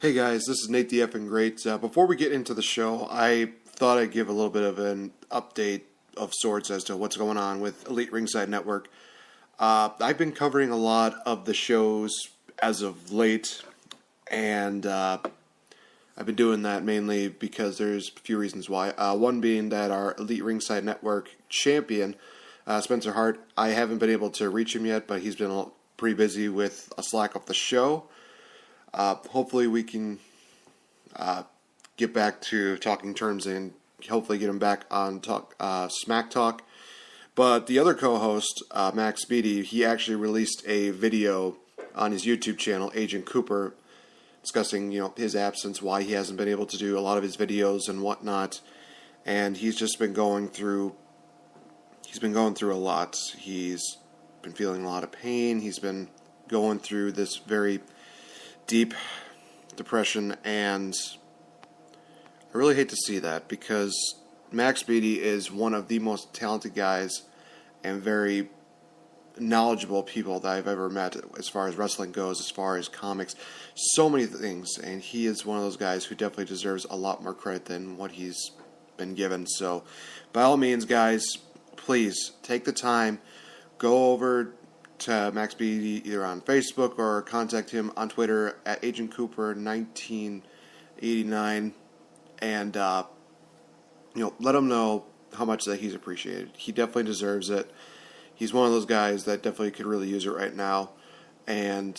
Hey guys, this is Nate the Effing Great. Before we get into the show, I thought I'd give a little bit of an update of sorts as to what's going on with Elite Ringside Network. I've been covering a lot of the shows as of late, and I've been doing that mainly because there's a few reasons why. One being that our Elite Ringside Network champion, Spencer Hart, I haven't been able to reach him yet, but he's been pretty busy with a slack of the show. Hopefully we can get back to talking terms and hopefully get him back on Smack Talk. But the other co-host, Max Beatty, he actually released a video on his YouTube channel, Agent Cooper, discussing his absence, why he hasn't been able to do a lot of his videos and whatnot. And he's just been going through. He's been going through a lot. He's been feeling a lot of pain. He's been going through this very deep depression, and I really hate to see that because Max Beatty is one of the most talented guys and very knowledgeable people that I've ever met as far as wrestling goes, as far as comics, so many things, and he is one of those guys who definitely deserves a lot more credit than what he's been given. So by all means, guys, please take the time, go over to Max Beatty either on Facebook or contact him on Twitter at Agent Cooper 1989, and let him know how much that he's appreciated. He definitely deserves it. He's one of those guys that definitely could really use it right now. And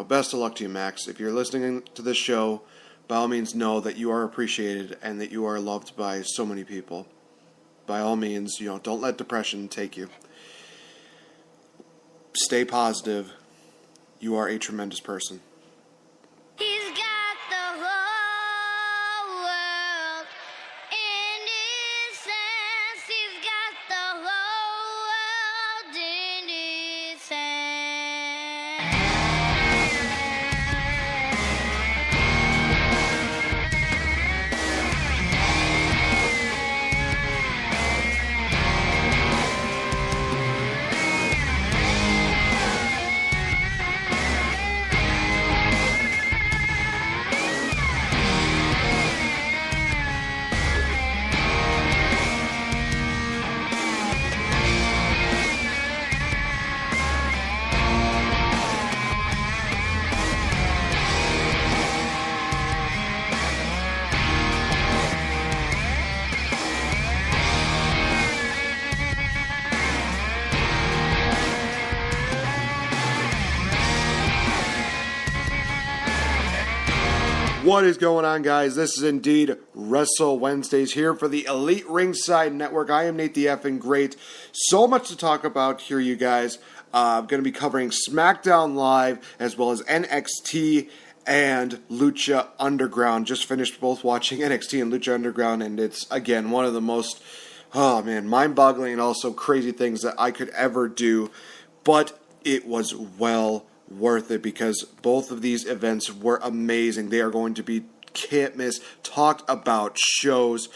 best of luck to you, Max. If you're listening to this show, by all means know that you are appreciated and that you are loved by so many people. By all means, don't let depression take you. Stay positive. You are a tremendous person. He's got the whole world in his hands. He's got the whole world in his What is going on, guys? This is indeed Wrestle Wednesdays here for the Elite Ringside Network. I am Nate the Effing Great. So much to talk about here, you guys. I'm going to be covering SmackDown Live as well as NXT and Lucha Underground. Just finished both watching NXT and Lucha Underground, and it's, again, one of the most, mind-boggling and also crazy things that I could ever do. But it was well worth it because both of these events were amazing. They are going to be can't miss, talked about shows.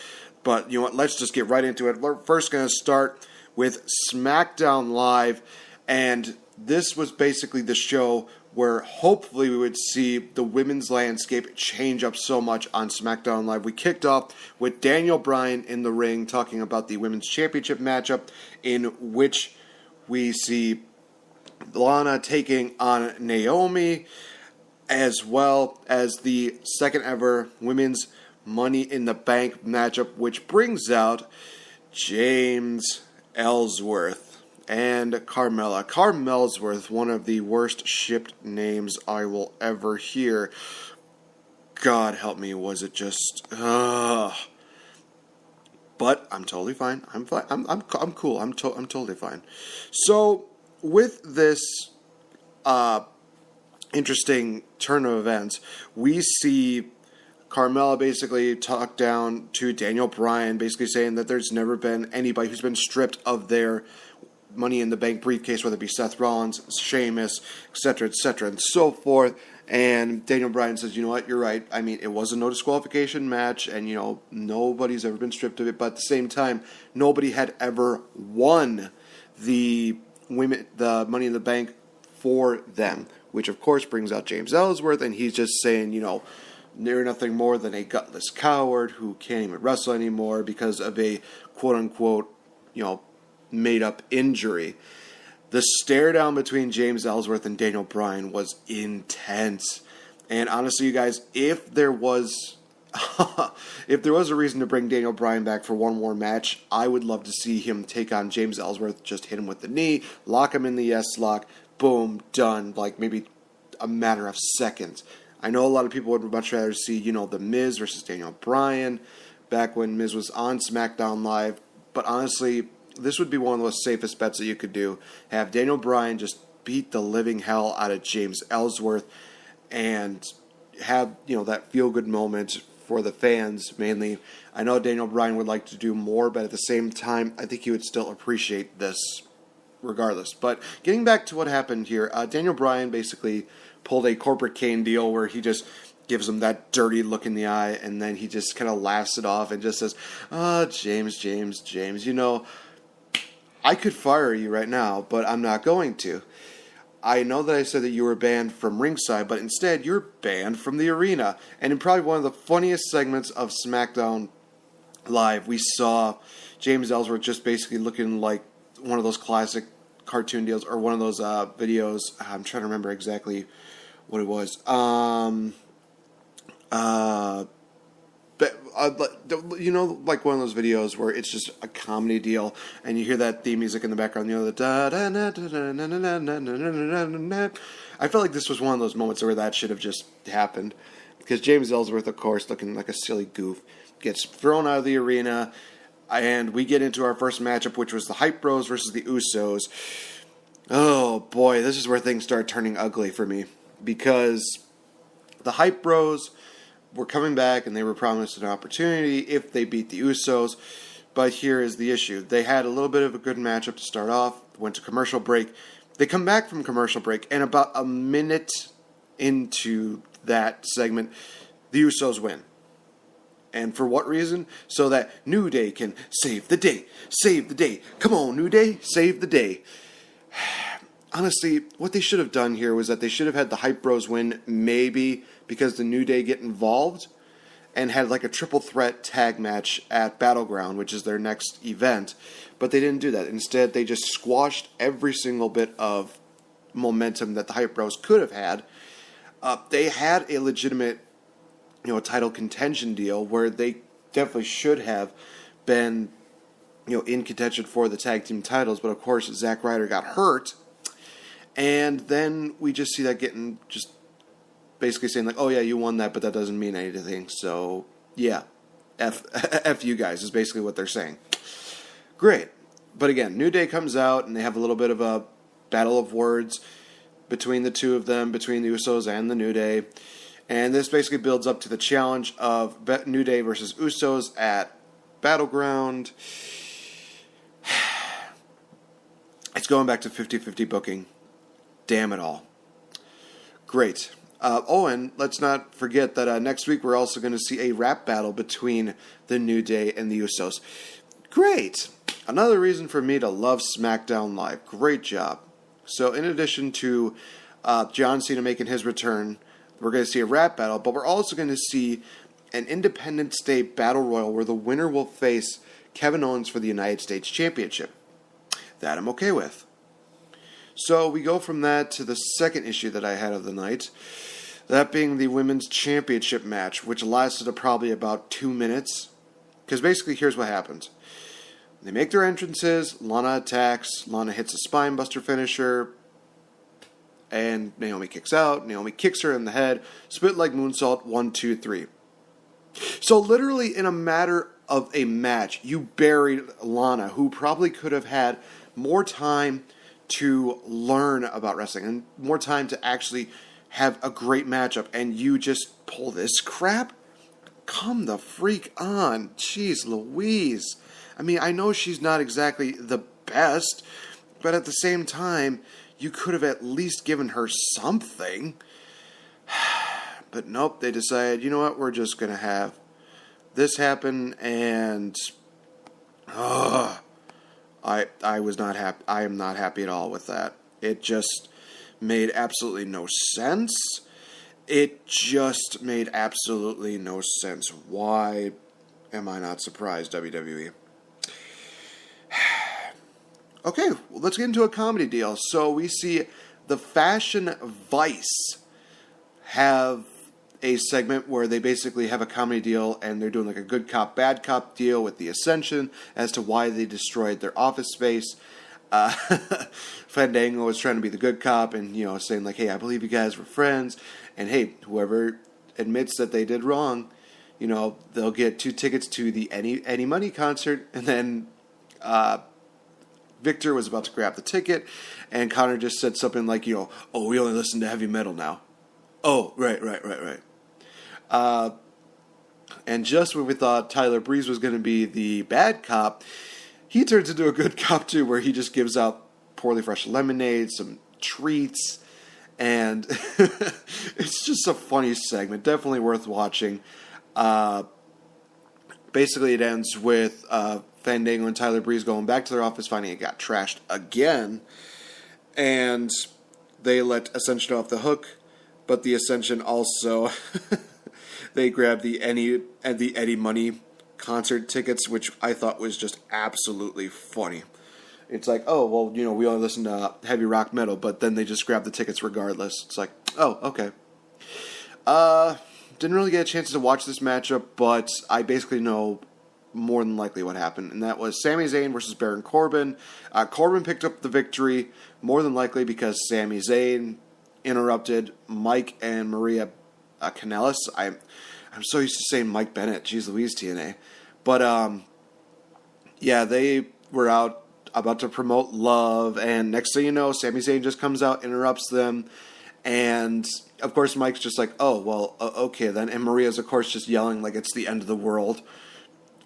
But you know what? Let's just get right into it. We're first going to start with SmackDown Live, and this was basically the show where hopefully we would see the women's landscape change up so much on SmackDown Live. We kicked off with Daniel Bryan in the ring talking about the Women's Championship matchup in which we see Lana taking on Naomi, as well as the second ever Women's Money in the Bank matchup, which brings out James Ellsworth and Carmella. Carmellsworth, one of the worst shipped names I will ever hear. God help me, was it just... But I'm totally fine. I'm fine. I'm cool. I'm totally fine. So with this interesting turn of events, we see Carmella basically talk down to Daniel Bryan, basically saying that there's never been anybody who's been stripped of their Money in the Bank briefcase, whether it be Seth Rollins, Sheamus, etc., and so forth. And Daniel Bryan says, you know what, you're right. I mean, it was a no disqualification match, and, nobody's ever been stripped of it. But at the same time, nobody had ever won the Money in the Bank for them, which of course brings out James Ellsworth, and he's just saying, you're nothing more than a gutless coward who can't even wrestle anymore because of a quote-unquote, made-up injury. The stare down between James Ellsworth and Daniel Bryan was intense. And honestly, you guys, if there was a reason to bring Daniel Bryan back for one more match, I would love to see him take on James Ellsworth, just hit him with the knee, lock him in the S-lock, boom, done, like maybe a matter of seconds. I know a lot of people would much rather see, The Miz versus Daniel Bryan back when Miz was on SmackDown Live, but honestly, this would be one of the safest bets that you could do. Have Daniel Bryan just beat the living hell out of James Ellsworth and have, that feel-good moment for the fans, mainly. I know Daniel Bryan would like to do more, but at the same time, I think he would still appreciate this regardless. But getting back to what happened here, Daniel Bryan basically pulled a corporate Kane deal where he just gives him that dirty look in the eye, and then he just kind of laughs it off and just says, James, I could fire you right now, but I'm not going to. I know that I said that you were banned from ringside, but instead you're banned from the arena. And in probably one of the funniest segments of SmackDown Live, we saw James Ellsworth just basically looking like one of those classic cartoon deals, or one of those videos. I'm trying to remember exactly what it was. Like one of those videos where it's just a comedy deal, and you hear that theme music in the background, the da da da da da da. I felt like this was one of those moments where that should have just happened, because James Ellsworth, of course, looking like a silly goof, gets thrown out of the arena, and we get into our first matchup, which was the Hype Bros versus the Usos. Oh boy, this is where things start turning ugly for me, because the Hype Bros were coming back, and they were promised an opportunity if they beat the Usos. But here is the issue. They had a little bit of a good matchup to start off, went to commercial break. They come back from commercial break, and about a minute into that segment, the Usos win. And for what reason? So that New Day can save the day. Save the day. Come on, New Day, save the day. Honestly, what they should have done here was that they should have had the Hype Bros win, maybe because the New Day get involved, and had like a triple threat tag match at Battleground, which is their next event. But they didn't do that. Instead, they just squashed every single bit of momentum that the Hype Bros could have had. They had a legitimate, title contention deal where they definitely should have been, in contention for the tag team titles. But of course, Zack Ryder got hurt. And then we just see that getting just basically saying like, oh yeah, you won that, but that doesn't mean anything. So yeah, F you guys is basically what they're saying. Great. But again, New Day comes out and they have a little bit of a battle of words between the two of them, between the Usos and the New Day. And this basically builds up to the challenge of New Day versus Usos at Battleground. It's going back to 50-50 booking. Damn it all. Great. And let's not forget that next week we're also going to see a rap battle between the New Day and the Usos. Great. Another reason for me to love SmackDown Live. Great job. So in addition to John Cena making his return, we're going to see a rap battle, but we're also going to see an Independence Day Battle Royal where the winner will face Kevin Owens for the United States Championship. That I'm okay with. So we go from that to the second issue that I had of the night, that being the Women's Championship match, which lasted probably about 2 minutes. Because basically, here's what happens. They make their entrances, Lana attacks, Lana hits a spinebuster finisher, and Naomi kicks out, Naomi kicks her in the head, split leg moonsault, 1, 2, 3. So literally in a matter of a match, you buried Lana, who probably could have had more time to learn about wrestling and more time to actually have a great matchup, and you just pull this crap? Come the freak on. Jeez Louise. I mean, I know she's not exactly the best, but at the same time, you could have at least given her something. But nope, they decided, you know what, we're just going to have this happen, and I was not happy. I am not happy at all with that. It just made absolutely no sense. It just made absolutely no sense. Why am I not surprised, WWE? Okay, well, let's get into a comedy deal. So we see the Fashion Vice have a segment where they basically have a comedy deal and they're doing like a good cop, bad cop deal with the Ascension as to why they destroyed their office space. Fandango was trying to be the good cop and, saying like, hey, I believe you guys were friends. And hey, whoever admits that they did wrong, they'll get 2 tickets to the Eddie Money concert. And then Victor was about to grab the ticket and Connor just said something like, oh, we only listen to heavy metal now. Oh, right. And just when we thought Tyler Breeze was going to be the bad cop, he turns into a good cop too, where he just gives out poorly fresh lemonade, some treats, and it's just a funny segment. Definitely worth watching. Basically, it ends with Fandango and Tyler Breeze going back to their office, finding it got trashed again, and they let Ascension off the hook. But the Ascension also, they grabbed the Eddie Money concert tickets, which I thought was just absolutely funny. It's like, oh, well, we only listen to heavy rock metal, but then they just grab the tickets regardless. It's like, oh, okay. Didn't really get a chance to watch this matchup, but I basically know more than likely what happened, and that was Sami Zayn versus Baron Corbin. Corbin picked up the victory, more than likely because Sami Zayn interrupted Mike and Maria Kanellis. I'm so used to saying Mike Bennett. Jeez Louise, TNA. But, yeah, they were out about to promote Love, and next thing you know, Sami Zayn just comes out, interrupts them, and, of course, Mike's just like, oh, well, okay then, and Maria's, of course, just yelling like it's the end of the world.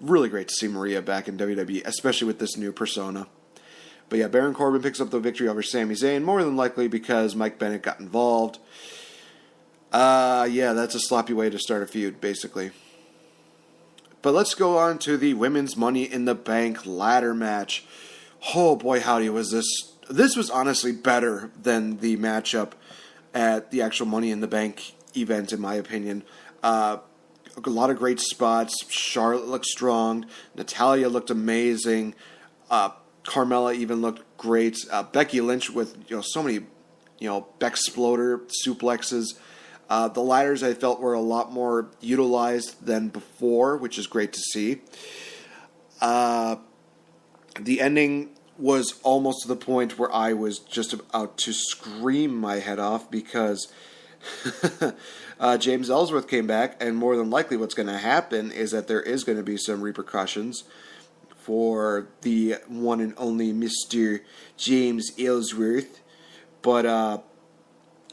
Really great to see Maria back in WWE, especially with this new persona. But yeah, Baron Corbin picks up the victory over Sami Zayn, more than likely because Mike Bennett got involved. Yeah, that's a sloppy way to start a feud, basically. But let's go on to the Women's Money in the Bank ladder match. Oh boy, howdy was this. This was honestly better than the matchup at the actual Money in the Bank event, in my opinion. A lot of great spots. Charlotte looked strong. Natalya looked amazing. Carmella even looked great. Becky Lynch with so many Beck-sploder suplexes. The ladders I felt were a lot more utilized than before, which is great to see. The ending was almost to the point where I was just about to scream my head off because James Ellsworth came back, and more than likely what's going to happen is that there is going to be some repercussions for the one and only Mr. James Ellsworth. But,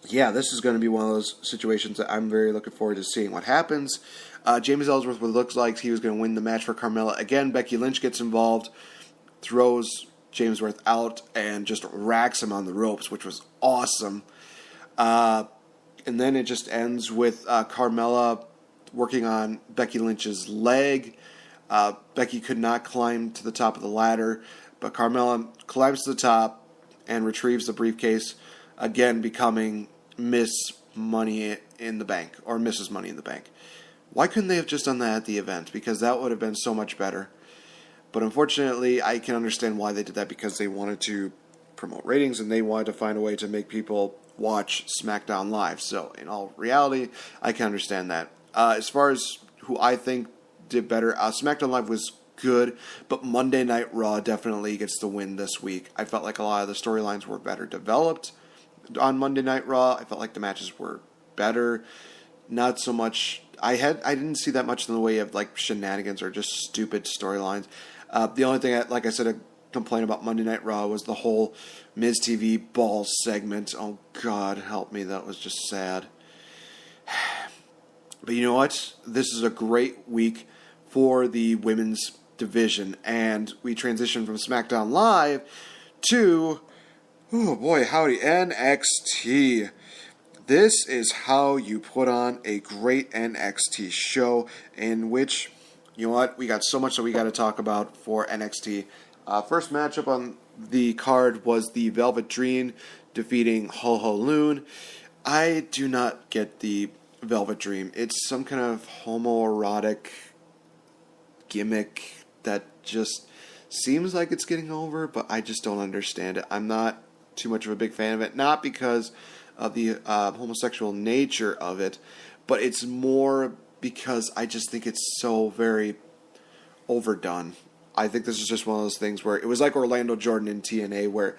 yeah, this is going to be one of those situations that I'm very looking forward to seeing what happens. James Ellsworth looks like he was going to win the match for Carmella. Again, Becky Lynch gets involved, throws James Worth out, and just racks him on the ropes, which was awesome. And then it just ends with Carmella working on Becky Lynch's leg. Becky could not climb to the top of the ladder, but Carmella climbs to the top and retrieves the briefcase, again becoming Miss Money in the Bank, or Mrs. Money in the Bank. Why couldn't they have just done that at the event? Because that would have been so much better. But unfortunately, I can understand why they did that, because they wanted to promote ratings and they wanted to find a way to make people watch SmackDown Live. So, in all reality, I can understand that. As far as who I think did better, SmackDown Live was good, but Monday Night Raw definitely gets the win this week. I felt like a lot of the storylines were better developed on Monday Night Raw. I felt like the matches were better. Not so much. I didn't see that much in the way of like shenanigans or just stupid storylines. The only thing, like I said, I complained about Monday Night Raw was the whole Miz TV Balls segment. Oh God, help me, that was just sad. But you know what? This is a great week for the women's division, and we transition from SmackDown Live to, oh boy, howdy, NXT. This is how you put on a great NXT show, in which, you know what, we got so much that we got to talk about for NXT. First matchup on the card was the Velvet Dream defeating Ho Ho Loon. I do not get the Velvet Dream. It's some kind of homoerotic gimmick that just seems like it's getting over, but I just don't understand it. I'm not too much of a big fan of it, not because of the homosexual nature of it, but it's more because I just think it's so very overdone. I think this is just one of those things where it was like Orlando Jordan in TNA, where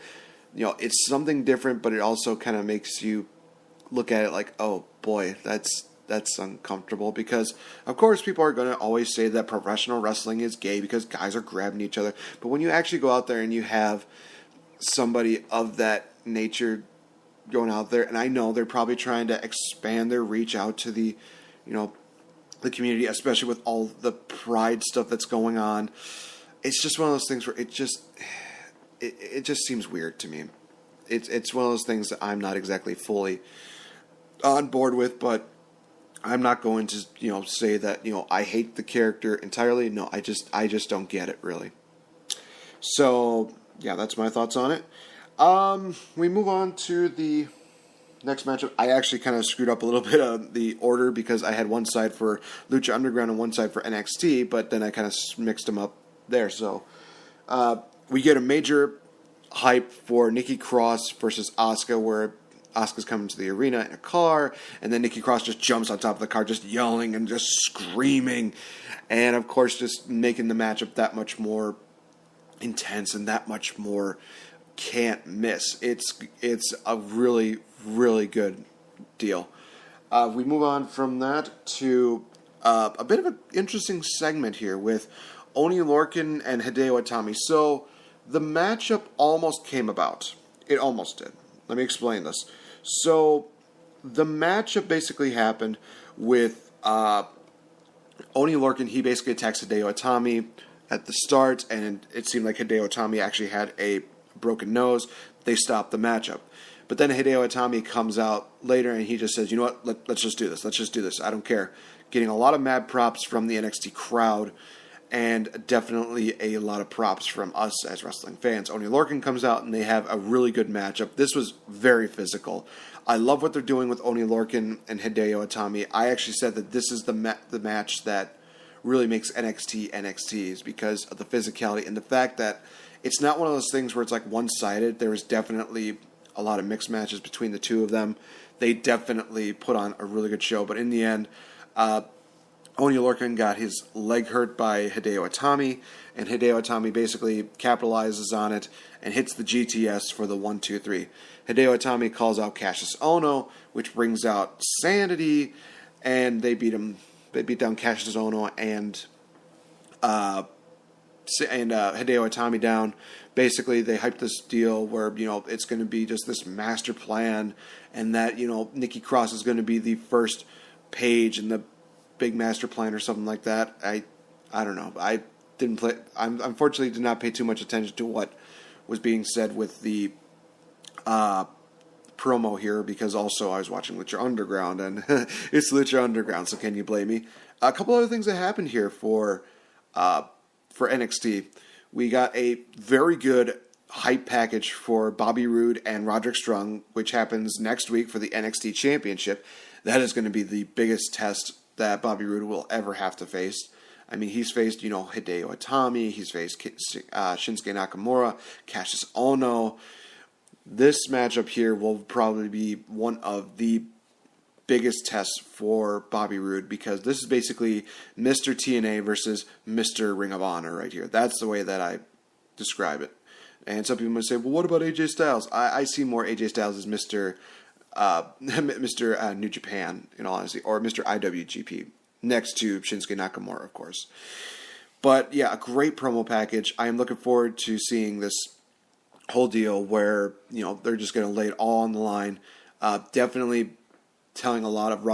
it's something different, but it also kind of makes you look at it like, oh boy, that's uncomfortable, because of course people are going to always say that professional wrestling is gay because guys are grabbing each other, but when you actually go out there and you have somebody of that nature going out there, and I know they're probably trying to expand their reach out to the the community, especially with all the pride stuff that's going on. It's just one of those things where it just seems weird to me. It's one of those things that I'm not exactly fully on board with, but I'm not going to say that I hate the character entirely. No, I just don't get it really. So yeah, that's my thoughts on it. We move on to the next matchup. I actually kind of screwed up a little bit of the order because I had one side for Lucha Underground and one side for NXT, but then I kind of mixed them up there. So we get a major hype for Nikki Cross versus Asuka, where Asuka's coming to the arena in a car, and then Nikki Cross just jumps on top of the car, just yelling and just screaming, and of course just making the matchup that much more intense and that much more can't miss. It's a really, really good deal. We move on from that to a bit of an interesting segment here with Oni Lorcan and Hideo Itami. So the matchup almost came about. It almost did. Let me explain this. So the matchup basically happened with Oni Lorcan. He basically attacks Hideo Itami at the start, and it seemed like Hideo Itami actually had a broken nose. They stopped the matchup. But then Hideo Itami comes out later and he just says, you know what, let's just do this. Let's just do this. I don't care. Getting a lot of mad props from the NXT crowd, and definitely a lot of props from us as wrestling fans. Oni Lorcan comes out and they have a really good matchup. This was very physical. I love what they're doing with Oni Lorcan and Hideo Itami. I actually said that this is the match that really makes NXT NXT, is because of the physicality and the fact that it's not one of those things where it's like one-sided. There is definitely a lot of mixed matches between the two of them. They definitely put on a really good show, but in the end, Oni Lorcan got his leg hurt by Hideo Itami, and Hideo Itami basically capitalizes on it and hits the GTS for the 1-2-3. Hideo Itami calls out Cassius Ohno, which brings out Sanity, and they beat him. They beat down Cassius Ohno and Hideo Itami down. Basically, they hyped this deal where it's going to be just this master plan, and that Nikki Cross is going to be the first page in the big master plan or something like that. I don't know. I unfortunately did not pay too much attention to what was being said with the promo here, because also I was watching Lucha Underground, and it's Lucha Underground, so can you blame me? A couple other things that happened here for NXT. We got a very good hype package for Bobby Roode and Roderick Strong, which happens next week for the NXT Championship. That is going to be the biggest test that Bobby Roode will ever have to face. I mean, he's faced, Hideo Itami, he's faced Shinsuke Nakamura, Cassius Ohno. This matchup here will probably be one of the biggest tests for Bobby Roode, because this is basically Mr. TNA versus Mr. Ring of Honor right here. That's the way that I describe it. And some people might say, well, what about AJ Styles? I see more AJ Styles as Mr. New Japan, in all honesty, or Mr. IWGP, next to Shinsuke Nakamura, of course. But yeah, a great promo package. I am looking forward to seeing this whole deal where they're just going to lay it all on the line. Definitely telling a lot of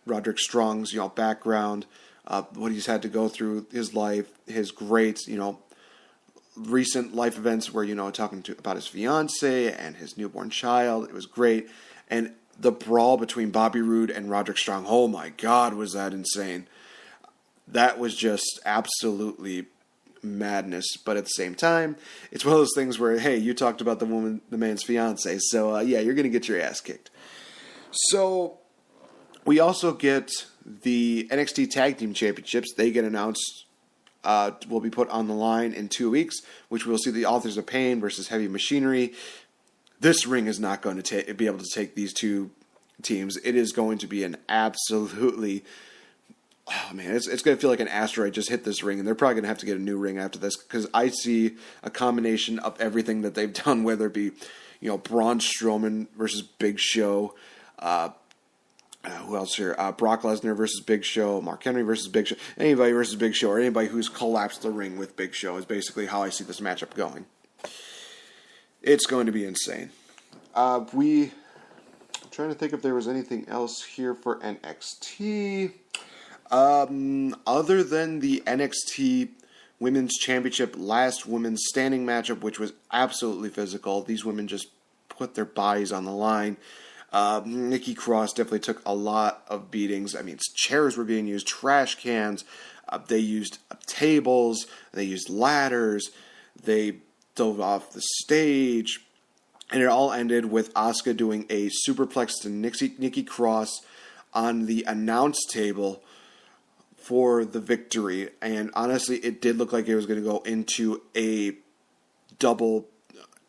Roderick Strong's background, what he's had to go through, his life, his great recent life events where talking about his fiance and his newborn child. It was great. And the brawl between Bobby Roode and Roderick Strong, oh my God, was that insane. That was just absolutely madness. But at the same time, it's one of those things where, hey, you talked about the man's fiance, so yeah, you're going to get your ass kicked. So we also get the NXT Tag Team Championships. They get announced, will be put on the line in 2 weeks, which we'll see the Authors of Pain versus Heavy Machinery. This ring is not going to be able to take these two teams. It is going to be an absolutely... Oh, man, it's going to feel like an asteroid just hit this ring, and they're probably going to have to get a new ring after this, because I see a combination of everything that they've done, whether it be, Braun Strowman versus Big Show, who else here? Brock Lesnar versus Big Show, Mark Henry versus Big Show, anybody versus Big Show, or anybody who's collapsed the ring with Big Show is basically how I see this matchup going. It's going to be insane. I'm trying to think if there was anything else here for NXT. Other than the NXT Women's Championship last women's standing matchup, which was absolutely physical, these women just put their bodies on the line. Nikki Cross definitely took a lot of beatings. I mean, chairs were being used, trash cans. They used tables. They used ladders. They dove off the stage. And it all ended with Asuka doing a superplex to Nikki Cross on the announce table for the victory. And honestly, it did look like it was going to go into a double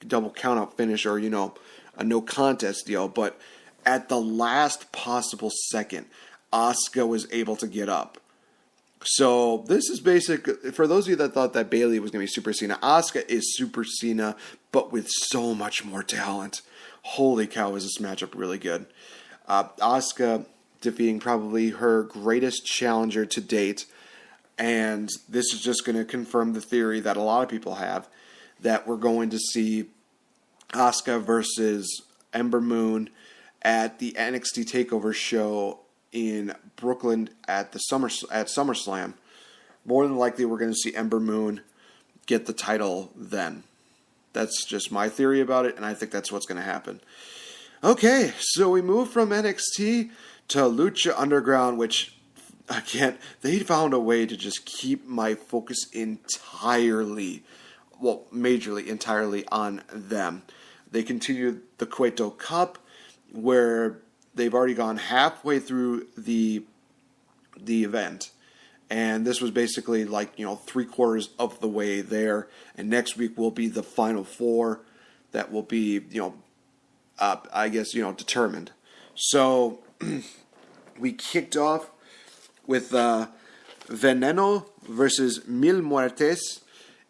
count-out finish, or, a no contest deal. But at the last possible second, Asuka was able to get up. So this is basic. For those of you that thought that Bayley was going to be Super Cena, Asuka is Super Cena, but with so much more talent. Holy cow, is this matchup really good. Asuka defeating probably her greatest challenger to date. And this is just going to confirm the theory that a lot of people have, that we're going to see Asuka versus Ember Moon at the NXT TakeOver show in Brooklyn at SummerSlam. More than likely, we're going to see Ember Moon get the title then. That's just my theory about it, and I think that's what's going to happen. Okay, so we move from NXT to Lucha Underground, which, again, they found a way to just keep my focus majorly entirely on them. They continued the Cueto Cup, where they've already gone halfway through the event. And this was basically like, 3/4 of the way there. And next week will be the final four that will be, determined. So we kicked off with Veneno versus Mil Muertes,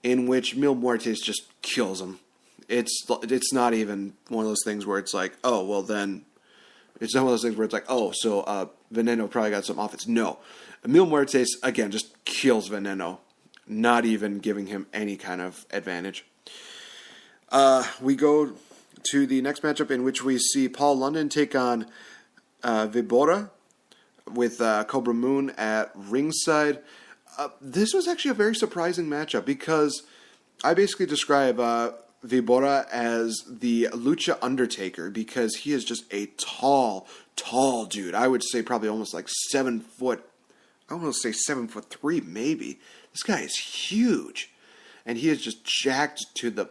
in which Mil Muertes just kills him. It's not even one of those things where it's like, oh, well then, it's not one of those things where it's like, oh, so Veneno probably got some offense. No. Mil Muertes, again, just kills Veneno, not even giving him any kind of advantage. We go to the next matchup, in which we see Paul London take on Vibora with Cobra Moon at ringside. This was actually a very surprising matchup, because I basically describe Vibora as the Lucha Undertaker, because he is just a tall dude. I would say probably almost like 7 foot. I want to say 7'3", maybe. This guy is huge, and he is just jacked to the.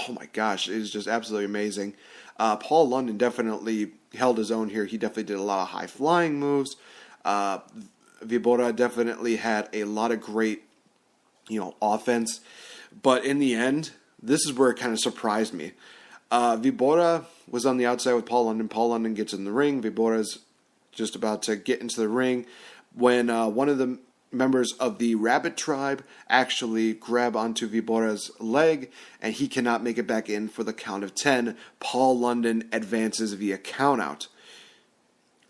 Oh my gosh, it is just absolutely amazing. Paul London definitely held his own here. He definitely did a lot of high flying moves. Vibora definitely had a lot of great, offense. But in the end, this is where it kind of surprised me. Vibora was on the outside with Paul London. Paul London gets in the ring. Vibora's just about to get into the ring when one of the members of the Rabbit Tribe actually grab onto Vibora's leg, and he cannot make it back in for the count of 10. Paul London advances via countout.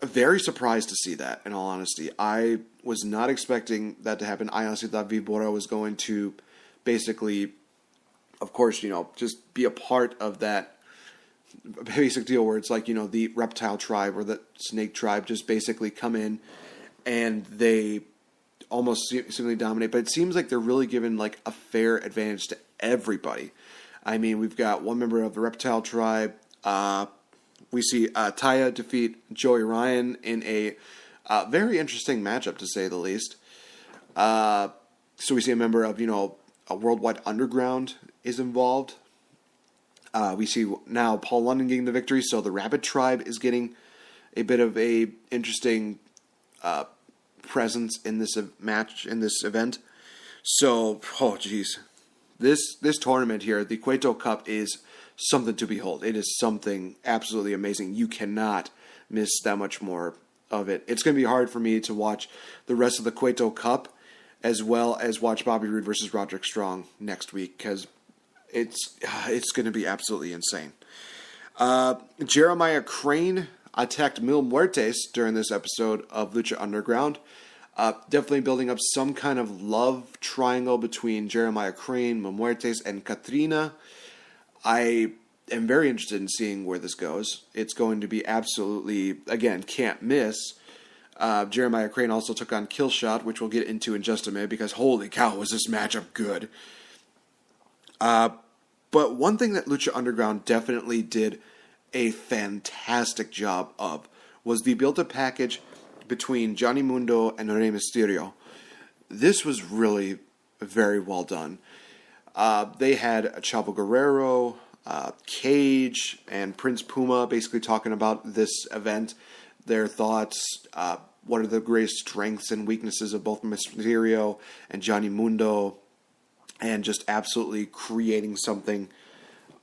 Very surprised to see that, in all honesty. I was not expecting that to happen. I honestly thought Vibora was going to basically, of course, just be a part of that basic deal where it's like, the Reptile Tribe or the Snake Tribe just basically come in and they almost seemingly dominate. But it seems like they're really giving like a fair advantage to everybody. I mean, we've got one member of the Reptile Tribe. We see Taya defeat Joey Ryan in a very interesting matchup, to say the least. So we see a member of, a Worldwide Underground is involved. We see now Paul London getting the victory, so the Rabbit Tribe is getting a bit of a interesting presence in this match, in this event. So, oh geez, this tournament here, the Cueto Cup, is something to behold. It is something absolutely amazing. You cannot miss that much more of it. It's going to be hard for me to watch the rest of the Cueto Cup as well as watch Bobby Roode versus Roderick Strong next week, because it's going to be absolutely insane. Jeremiah Crane attacked Mil Muertes during this episode of Lucha Underground. Definitely building up some kind of love triangle between Jeremiah Crane, Mil Muertes, and Katrina. I am very interested in seeing where this goes. It's going to be absolutely, again, can't miss. Jeremiah Crane also took on Killshot, which we'll get into in just a minute, because holy cow, was this matchup good. But one thing that Lucha Underground definitely did a fantastic job of was the build-up package between Johnny Mundo and Rey Mysterio. This was really very well done. They had Chavo Guerrero, Cage, and Prince Puma basically talking about this event, their thoughts, what are the greatest strengths and weaknesses of both Mysterio and Johnny Mundo, and just absolutely creating something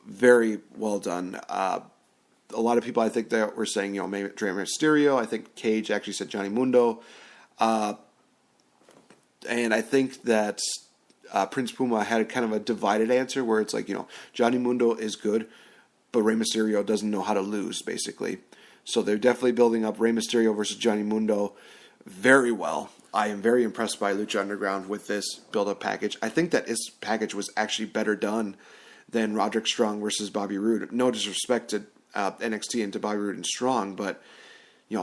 very well done. A lot of people, I think, that were saying, maybe Rey Mysterio. I think Cage actually said Johnny Mundo. And I think that Prince Puma had kind of a divided answer where it's like, Johnny Mundo is good, but Rey Mysterio doesn't know how to lose, basically. So they're definitely building up Rey Mysterio versus Johnny Mundo very well. I am very impressed by Lucha Underground with this build-up package. I think that this package was actually better done than Roderick Strong versus Bobby Roode. No disrespect to NXT and to Bobby Roode and Strong, but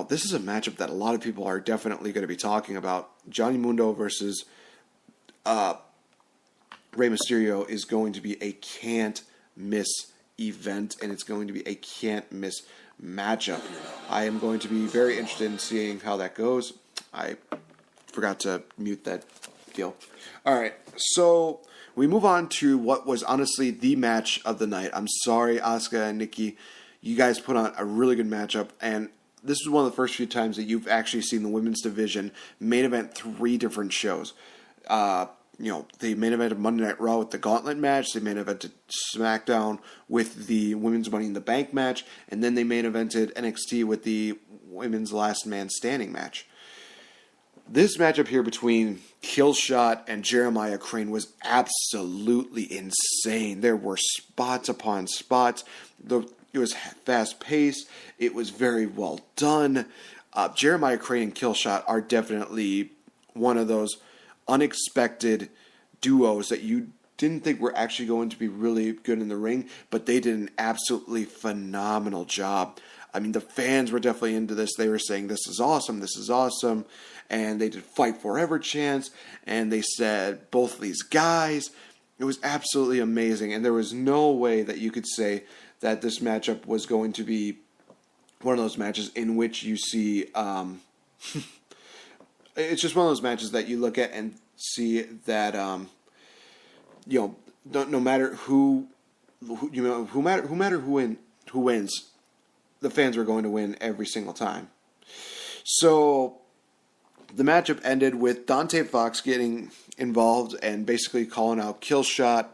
this is a matchup that a lot of people are definitely going to be talking about. Johnny Mundo versus Rey Mysterio is going to be a can't-miss event, and it's going to be a can't-miss matchup. I am going to be very interested in seeing how that goes. I forgot to mute that deal. All right, so we move on to what was honestly the match of the night. I'm sorry, Asuka and Nikki. You guys put on a really good matchup, and this is one of the first few times that you've actually seen the women's division main event 3 different shows. They main evented Monday Night Raw with the Gauntlet match. They main evented SmackDown with the Women's Money in the Bank match. And then they main evented NXT with the Women's Last Man Standing match. This matchup here between Killshot and Jeremiah Crane was absolutely insane. There were spots upon spots. It was fast-paced. It was very well done. Jeremiah Crane and Killshot are definitely one of those unexpected duos that you didn't think were actually going to be really good in the ring, but they did an absolutely phenomenal job. I mean, the fans were definitely into this. They were saying, this is awesome, and they did Fight Forever chants, and they said, both of these guys. It was absolutely amazing, and there was no way that you could say that this matchup was going to be one of those matches in which you see... It's just one of those matches that you look at and see that, no matter who wins, the fans are going to win every single time. So the matchup ended with Dante Fox getting involved and basically calling out Killshot,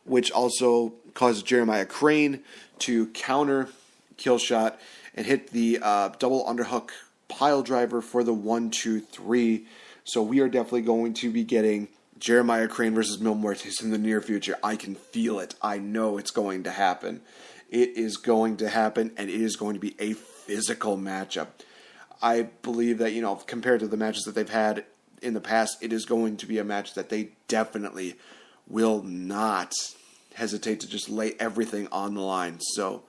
which also caused Jeremiah Crane to counter Killshot and hit the double underhook pile driver for the 1-2-3. So we are definitely going to be getting Jeremiah Crane versus Mil Muertes in the near future. I can feel it. I know it's going to happen. It is going to happen, and it is going to be a physical matchup. I believe that, compared to the matches that they've had in the past, it is going to be a match that they definitely will not hesitate to just lay everything on the line. So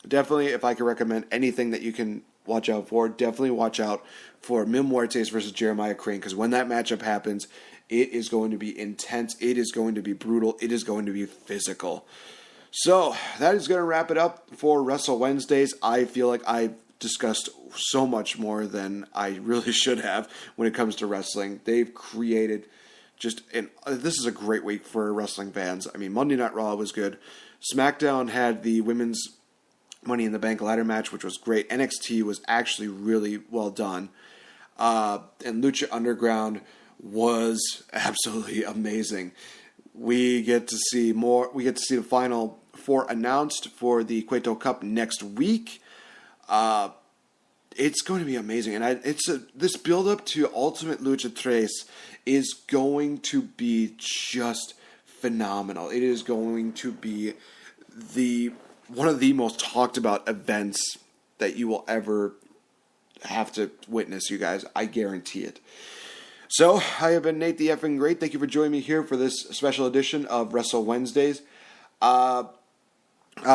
definitely, if I could recommend anything that you can watch out for, definitely watch out for Mil Muertes versus Jeremiah Crane, because when that matchup happens, it is going to be intense, it is going to be brutal, it is going to be physical. So that is going to wrap it up for Wrestle Wednesdays. I feel like I've discussed so much more than I really should have when it comes to wrestling. They've created this is a great week for wrestling fans. I mean, Monday Night Raw was good. SmackDown had the women's Money in the Bank ladder match, which was great. NXT was actually really well done. And Lucha Underground was absolutely amazing. We get to see more. We get to see the Final Four announced for the Cueto Cup next week. It's going to be amazing, and this build up to Ultimate Lucha Tres is going to be just phenomenal. It is going to be one of the most talked about events that you will ever have to witness, you guys. I guarantee it. So, I have been Nate the Effing Great. Thank you for joining me here for this special edition of Wrestle Wednesdays.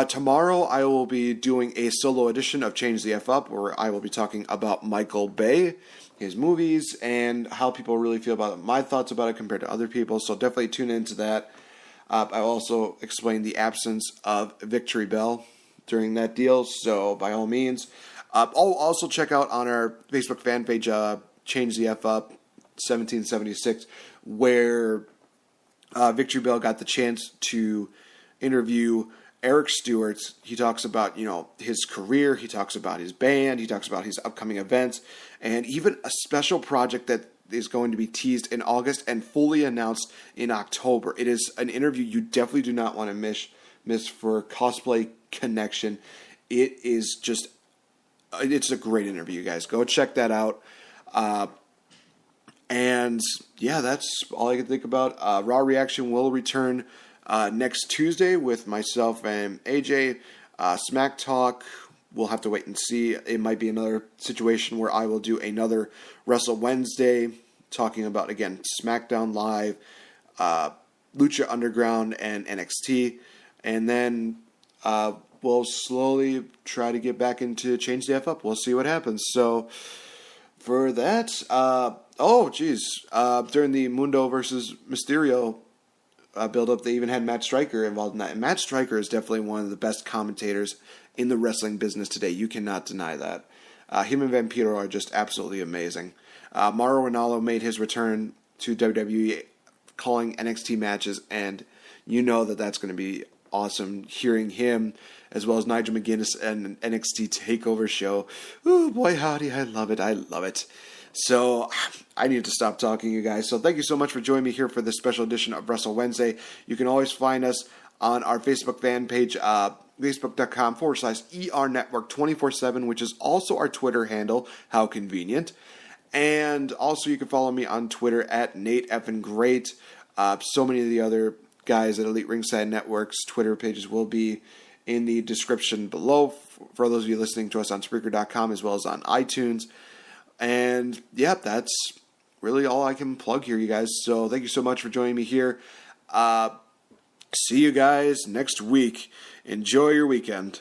Tomorrow, I will be doing a solo edition of Change the F Up, where I will be talking about Michael Bay, his movies, and how people really feel about it, my thoughts about it compared to other people. So definitely tune into that. I'll also explain the absence of Victory Bell during that deal, so by all means. I'll also check out on our Facebook fan page, Change the F Up 1776, where Victory Bell got the chance to interview Eric Stewart. He talks about, his career, he talks about his band, he talks about his upcoming events, and even a special project that is going to be teased in August and fully announced in October. It is an interview you definitely do not want to miss for Cosplay Connection. It's a great interview, you guys. Go check that out. And yeah, that's all I can think about. Raw Reaction will return next Tuesday with myself and AJ. Smack Talk, we'll have to wait and see. It might be another situation where I will do another Wrestle Wednesday, talking about, again, SmackDown Live, Lucha Underground, and NXT. And then we'll slowly try to get back into Change the F Up. We'll see what happens. So for that, during the Mundo versus Mysterio build-up, they even had Matt Striker involved in that. And Matt Striker is definitely one of the best commentators in the wrestling business today. You cannot deny that. Him and Vampiro are just absolutely amazing. Mauro Ranallo made his return to WWE calling NXT matches, and you know that's going to be awesome hearing him, as well as Nigel McGuinness and NXT TakeOver show. Ooh, boy howdy, I love it. So, I need to stop talking, you guys. So, thank you so much for joining me here for this special edition of Wrestle Wednesday. You can always find us on our Facebook fan page, facebook.com/ER Network 24/7, which is also our Twitter handle. How convenient. And also, you can follow me on Twitter at Nate Effin Great. So many of the other guys at Elite Ringside Network's Twitter pages will be in the description below for those of you listening to us on Spreaker.com as well as on iTunes. And yeah, that's really all I can plug here, you guys. So thank you so much for joining me here. See you guys next week. Enjoy your weekend.